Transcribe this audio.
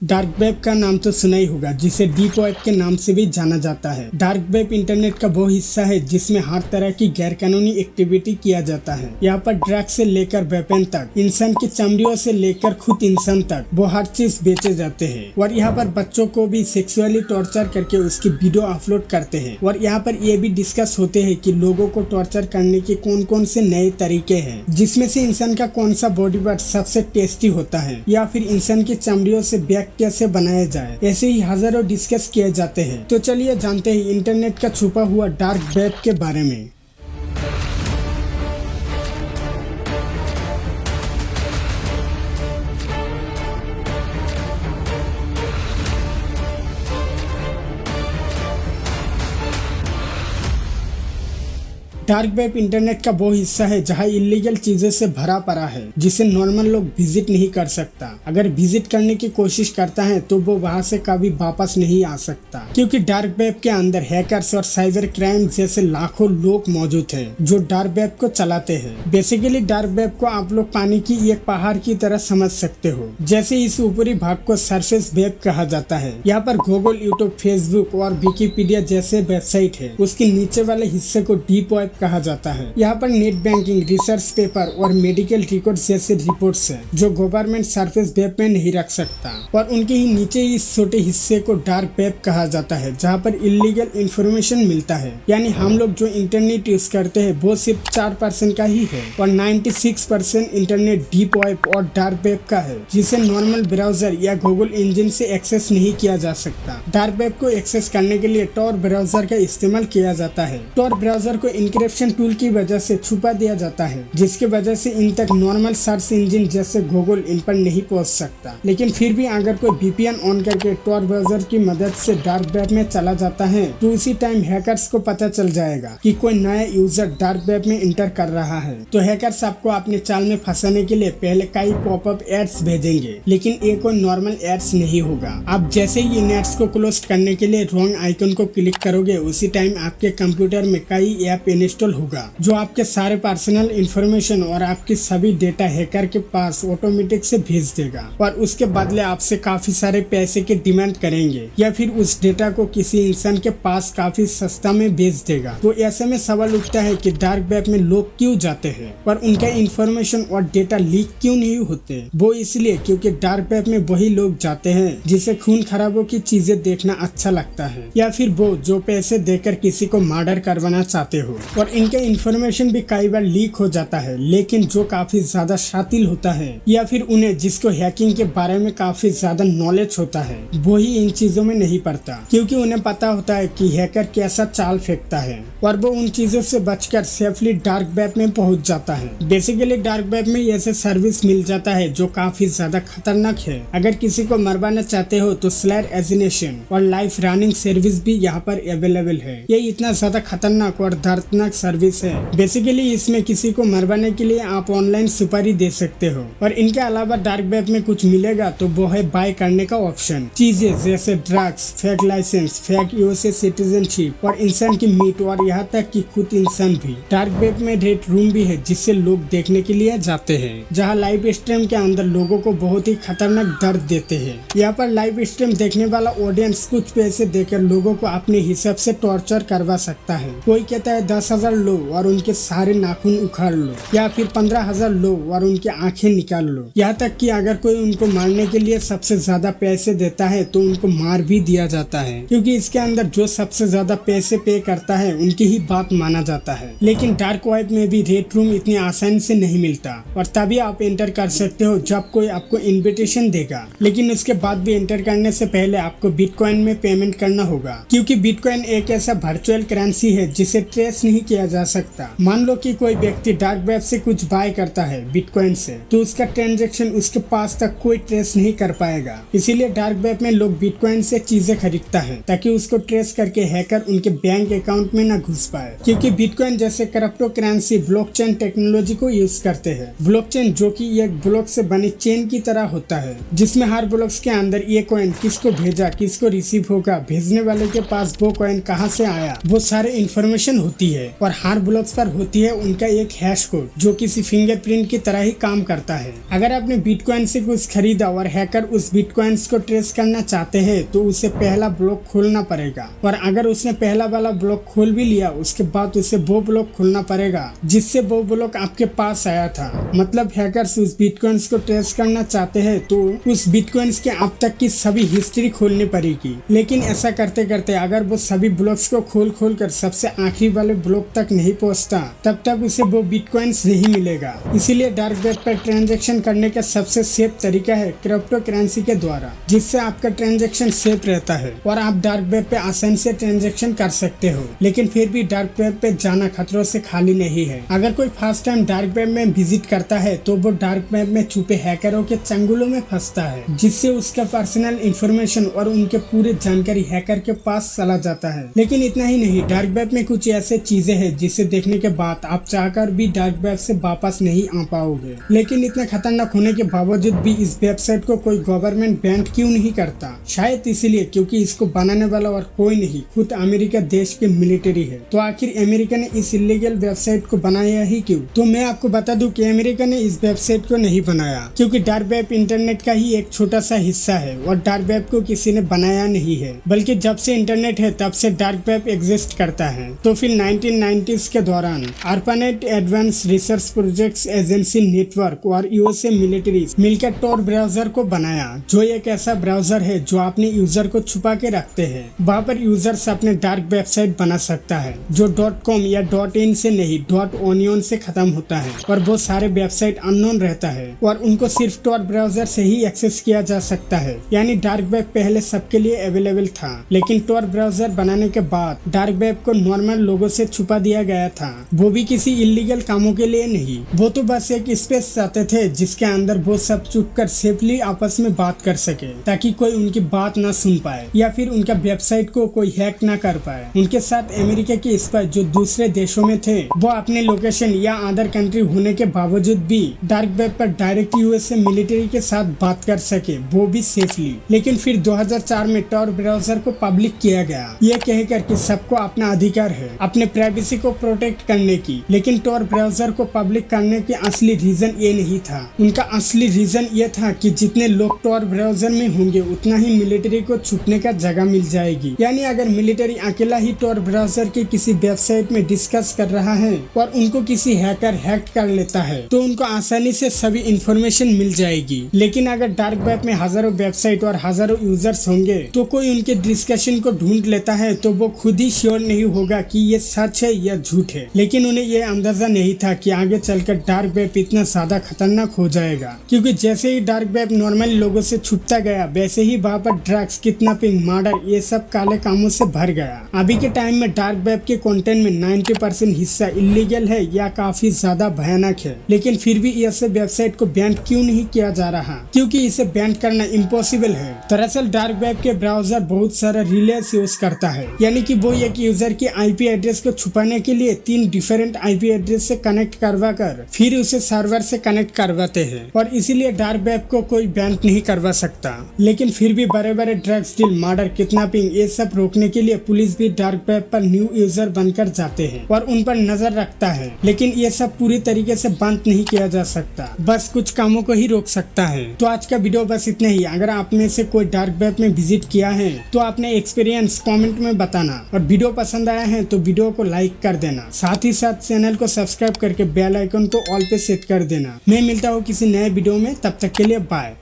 Dark web का नाम तो सुना ही होगा, जिसे डीप वेब के नाम से भी जाना जाता है। डार्क वेब इंटरनेट का वो हिस्सा है जिसमें हर तरह की गैरकानूनी एक्टिविटी किया जाता है। यहाँ पर ड्रग्स से लेकर वेपन तक, इंसान की चमड़ियों से लेकर खुद इंसान तक वो हर चीज बेचे जाते हैं। और यहाँ पर बच्चों को भी सेक्सुअली टॉर्चर करके उसकी वीडियो अपलोड करते हैं। और यहाँ पर ये भी डिस्कस होते हैं कि लोगों को टॉर्चर करने के कौन कौन से नए तरीके हैं, जिसमें से इंसान का कौन सा बॉडी पार्ट सबसे टेस्टी होता है, या फिर इंसान की चमड़ियों से बैग कैसे बनाया जाए। ऐसे ही हजारों डिस्कस किए जाते हैं। तो चलिए जानते हैं इंटरनेट का छुपा हुआ डार्क वेब के बारे में। डार्क वेब इंटरनेट का वो हिस्सा है जहां इलीगल चीजों से भरा पड़ा है, जिसे नॉर्मल लोग विजिट नहीं कर सकता। अगर विजिट करने की कोशिश करता है तो वो वहां से कभी वापस नहीं आ सकता, क्योंकि डार्क वेब के अंदर हैकर्स और साइबर क्राइम जैसे लाखों लोग मौजूद हैं जो डार्क वेब को चलाते हैं। बेसिकली डार्क वेब को आप लोग पानी की एक पहाड़ की तरह समझ सकते हो। जैसे इस ऊपरी भाग को सरफेस वेब कहा जाता है। यहाँ पर गूगल, यूट्यूब, फेसबुक और विकिपीडिया जैसे वेबसाइट है। उसके नीचे वाले हिस्से को डीप वेब कहा जाता है। यहाँ पर नेट बैंकिंग, रिसर्च पेपर और मेडिकल रिकॉर्ड जैसे रिपोर्ट्स है जो गवर्नमेंट सरफेस वेब में नहीं रख सकता। और उनके ही नीचे इस छोटे हिस्से को डार्क वेब कहा जाता है, जहाँ पर इलीगल इंफॉर्मेशन मिलता है। यानी हम लोग जो इंटरनेट यूज करते हैं वो सिर्फ 4% का ही है, और 96% इंटरनेट डीप वेब और डार्क वेब का है, जिसे नॉर्मल ब्राउजर या गूगल इंजन से एक्सेस नहीं किया जा सकता। डार्क वेब को एक्सेस करने के लिए टॉर ब्राउजर का इस्तेमाल किया जाता है। टॉर ब्राउजर को इंक्रिप्शन टूल की वजह से छुपा दिया जाता है, जिसकी वजह से इन तक नॉर्मल सर्च इंजन जैसे गूगल इन पर नहीं पहुंच सकता। लेकिन फिर भी अगर कोई VPN ऑन करके टॉर ब्राउजर की मदद से डार्क वेब में चला जाता है तो उसी टाइम हैकर्स को पता चल जाएगा कि कोई नया यूजर डार्क वेब में इंटर कर रहा है। तो हैकर्स आपको अपने चाल में फंसाने के लिए पहले कई पॉपअप एड्स भेजेंगे, लेकिन ये कोई नॉर्मल एड्स नहीं होगा। आप जैसे ही इन एड्स को क्लोज करने के लिए रॉन्ग आइकन को क्लिक करोगे, उसी टाइम आपके कंप्यूटर में कई ऐप इंस्टॉल होगा जो आपके सारे पर्सनल इंफॉर्मेशन और आपकी सभी डेटा हैकर के पास ऑटोमेटिक से भेज देगा। और उसके बदले आपसे काफी सारे पैसे की डिमांड करेंगे, या फिर उस डेटा को किसी इंसान के पास काफी सस्ता में बेच देगा। तो ऐसे में सवाल उठता है कि डार्क वेब में लोग क्यों जाते हैं और उनका इंफॉर्मेशन और डेटा लीक क्यों नहीं होते। वो इसलिए क्योंकि डार्क वेब में वही लोग जाते हैं जिसे खून खराबों की चीजें देखना अच्छा लगता है, या फिर वो जो पैसे देकर किसी को मर्डर करवाना चाहते हो। और इनके इंफॉर्मेशन भी कई बार लीक हो जाता है, लेकिन जो काफी ज्यादा शातिल होता है, या फिर उन्हें जिसको हैकिंग के बारे में काफी ज्यादा नॉलेज होता है, वो ही इन चीजों में नहीं पड़ता, क्योंकि उन्हें पता होता है कि हैकर कैसा चाल फेंकता है, और वो उन चीजों से बचकर सेफली डार्क वेब में पहुंच जाता है। बेसिकली डार्क वेब में ऐसे सर्विस मिल जाता है जो काफी ज्यादा खतरनाक है। अगर किसी को मरवाना चाहते हो तो स्लेयर एजिनेशन और लाइफ रनिंग सर्विस भी यहाँ पर अवेलेबल है। ये इतना ज्यादा खतरनाक और दर्दनाक सर्विस है। बेसिकली इसमें किसी को मरवाने के लिए आप ऑनलाइन सुपारी दे सकते हो। और इनके अलावा डार्क वेब में कुछ मिलेगा तो वो है बाय करने का ऑप्शन। चीजें जैसे drugs, fake licence, fake USA citizenship और इंसान की मीट, और यहाँ तक कि खुद इंसान भी। डार्क वेब में रेड रूम भी है जिससे लोग देखने के लिए जाते हैं, जहाँ लाइव स्ट्रीम के अंदर लोगों को बहुत ही खतरनाक दर्द देते हैं। यहाँ पर लाइव स्ट्रीम देखने वाला ऑडियंस कुछ पैसे देकर लोगों को अपने हिसाब से टॉर्चर करवा सकता है। कोई कहता है 10,000 लो और उनके सारे नाखून उखाड़ लो, या फिर 15,000 लो और उनकी आंखें निकाल लो। यहाँ तक कि अगर कोई उनको मारने के लिए सबसे ज्यादा पैसे देता है तो उनको मार भी दिया जाता है, क्योंकि इसके अंदर जो सबसे ज्यादा पैसे पे करता है उनकी ही बात माना जाता है। लेकिन डार्क वेब में भी रेड रूम इतनी आसानी से नहीं मिलता, और तभी आप एंटर कर सकते हो जब कोई आपको इन्विटेशन देगा। लेकिन उसके बाद भी एंटर करने से पहले आपको बिटकॉइन में पेमेंट करना होगा, क्योंकि बिटकॉइन एक ऐसा वर्चुअल करेंसी है जिसे ट्रेस नहीं किया जा सकता। मान लो कि कोई व्यक्ति डार्क वेब से कुछ बाय करता है बिटकॉइन से, तो उसका ट्रांजैक्शन उसके पास तक कोई ट्रेस नहीं कर पाएगा। इसीलिए डार्क वेब में लोग बिटकॉइन से चीजें खरीदता है ताकि उसको ट्रेस करके हैकर उनके बैंक अकाउंट में न घुस पाए, क्योंकि बिटकॉइन जैसे क्रिप्टो करेंसी ब्लॉकचेन टेक्नोलॉजी को यूज करते हैं। ब्लॉकचेन जो कि एक ब्लॉक से बनी चेन की तरह होता है, जिसमें हर ब्लॉक्स के अंदर ये कॉइन किसको भेजा, किसको रिसीव होगा, भेजने वाले के पास वो कॉइन कहाँ से आया, वो सारे इंफॉर्मेशन होती है। और हर ब्लॉक्स पर होती है उनका एक हैश कोड जो किसी फिंगरप्रिंट की तरह ही काम करता है। अगर आपने बिटकॉइन से कुछ खरीदा और हैकर उस बिटकॉइंस को ट्रेस करना चाहते हैं तो उसे पहला ब्लॉक खोलना पड़ेगा, और अगर उसने पहला वाला ब्लॉक खोल भी लिया उसके बाद उसे वो ब्लॉक खोलना पड़ेगा जिससे वो ब्लॉक आपके पास आया था। मतलब हैकर्स उस बिटकॉइंस को ट्रेस करना चाहते हैं तो उस बिटकॉइंस के अब तक की सभी हिस्ट्री खोलनी पड़ेगी। लेकिन ऐसा करते करते अगर वो सभी ब्लॉक्स को खोल कर सबसे आखिरी वाले ब्लॉक तक नहीं पहुंचता तब तक उसे वो बिटकॉइंस नहीं मिलेगा। इसीलिए डार्क वेब पर ट्रांजैक्शन करने का सबसे सेफ तरीका है क्रिप्टो करेंसी के द्वारा, जिससे आपका ट्रांजैक्शन सेफ रहता है और आप डार्क वेब पे आसानी से ट्रांजैक्शन कर सकते हो। लेकिन फिर भी डार्क वेब पे जाना खतरों से खाली नहीं है। अगर कोई फर्स्ट टाइम डार्क वेब में विजिट करता है तो वो डार्क वेब में छुपे हैकरों के चंगुलों में फंसता है, जिससे उसका पर्सनल इंफॉर्मेशन और उनके पूरे जानकारी हैकर के पास चला जाता है। लेकिन इतना ही नहीं, डार्क वेब में कुछ ऐसे चीजें हैं जिसे देखने के बाद आप चाहकर भी डार्क वेब से वापस नहीं आ पाओगे। लेकिन इतने खतरनाक होने के बावजूद भी इस वेबसाइट को कोई गवर्नमेंट बैन क्यों नहीं करता? शायद इसीलिए क्योंकि इसको बनाने वाला और कोई नहीं, खुद अमेरिका देश के मिलिट्री है। तो आखिर अमेरिका ने इस इलीगल वेबसाइट को बनाया ही क्यों? तो मैं आपको बता दूं कि अमेरिका ने इस वेबसाइट को नहीं बनाया क्योंकि डार्क वेब इंटरनेट का ही एक छोटा सा हिस्सा है और डार्क वेब को किसी ने बनाया नहीं है, बल्कि जब से इंटरनेट है तब से डार्क वेब एग्जिस्ट करता है। तो फिर 1990s के दौरान ARPANET advance research projects agency network और यूएसए मिलिट्री मिलकर टॉर ब्राउजर को बनाया, जो एक ऐसा ब्राउजर है जो अपने यूजर को छुपा के रखते हैं। वहाँ पर यूजर्स अपने डार्क वेबसाइट बना सकता है जो .com या .in से नहीं .onion से खत्म होता है, और वो सारे वेबसाइट अननोन रहता है और उनको सिर्फ टॉर ब्राउजर से ही एक्सेस किया जा सकता है। यानी डार्क वेब पहले सबके लिए अवेलेबल था, लेकिन टॉर ब्राउजर बनाने के बाद डार्क वेब को नॉर्मल लोगों से छुपा दिया गया था, वो भी किसी इलीगल कामों के लिए नहीं। वो तो बस एक स्पेस चाहते थे जिसके अंदर वो सब छुप कर सेफली आपस में बात कर सके, ताकि कोई उनकी बात ना सुन पाए या फिर उनका वेबसाइट को कोई हैक ना कर पाए। उनके साथ अमेरिका के स्पाई जो दूसरे देशों में थे वो अपने लोकेशन या अदर कंट्री होने के बावजूद भी डार्क वेब पर डायरेक्ट यूएसए मिलिट्री के साथ बात कर सके, वो भी सेफली। लेकिन फिर 2004 में टॉर ब्राउजर को पब्लिक किया गया, ये कहकर कि सबको अपना अधिकार है अपने प्राइवेसी को प्रोटेक्ट करने की। लेकिन टॉर ब्राउजर को पब्लिक करने की असली रीजन ये नहीं था। उनका असली रीजन ये था कि जितने लोग टॉर ब्राउजर में होंगे उतना ही मिलिट्री को छुपने का जगह मिल जाएगी। यानी अगर मिलिट्री अकेला ही टॉर ब्राउजर के किसी वेबसाइट में डिस्कस कर रहा है और उनको किसी हैकर हैक कर लेता है तो उनको आसानी से सभी इंफॉर्मेशन मिल जाएगी। लेकिन अगर डार्क वेब में हजारों वेबसाइट और हजारों यूजर्स होंगे तो कोई उनके डिस्कशन को ढूंढ लेता है तो वो खुद ही श्योर नहीं होगा कि ये सच है या झूठ है। लेकिन उन्हें ये अंदाजा नहीं था कि आगे चलकर डार्क वेब इतना ज्यादा खतरनाक हो जाएगा, क्योंकि जैसे ही डार्क वेब नॉर्मल लोगों से छुपता गया वैसे ही वहाँ पर ड्रग्स, किडनैपिंग, मर्डर ये सब काले कामों से भर गया। अभी के टाइम में डार्क वेब के कंटेंट में 90% हिस्सा इलीगल है या काफी ज्यादा भयानक है। लेकिन फिर भी ऐसे वेबसाइट को बैन क्यों नहीं किया जा रहा? क्योंकि इसे बैन करना इम्पॉसिबल है। दरअसल डार्क वेब के ब्राउजर बहुत सारा रिलेस यूज करता है, यानी कि वो एक यूजर की आईपी एड्रेस को छुपाने के लिए 3 डिफरेंट आईपी एड्रेस से कनेक्ट करवा कर फिर उसे सर्वर से कनेक्ट करवाते हैं, और इसीलिए डार्क वेब को कोई बैन नहीं करवा सकता। लेकिन फिर भी बड़े बड़े ड्रग्स डील, मर्डर, किडनैपिंग ये सब रोकने के लिए पुलिस भी डार्क वेब पर न्यू यूजर बनकर जाते हैं और उन पर नजर रखता है। लेकिन ये सब पूरी तरीके से बंद नहीं किया जा सकता, बस कुछ कामों को ही रोक सकता है। तो आज का वीडियो बस इतना ही। अगर आप में से कोई डार्क वेब में विजिट किया है तो अपने एक्सपीरियंस कमेंट में बताना, और वीडियो पसंद आया है तो वीडियो को लाइक कर देना, साथ ही साथ चैनल को सब्सक्राइब करके बेल आइकन को ऑल पे सेट कर देना। मैं मिलता हूँ किसी नए वीडियो में, तब तक के लिए बाय।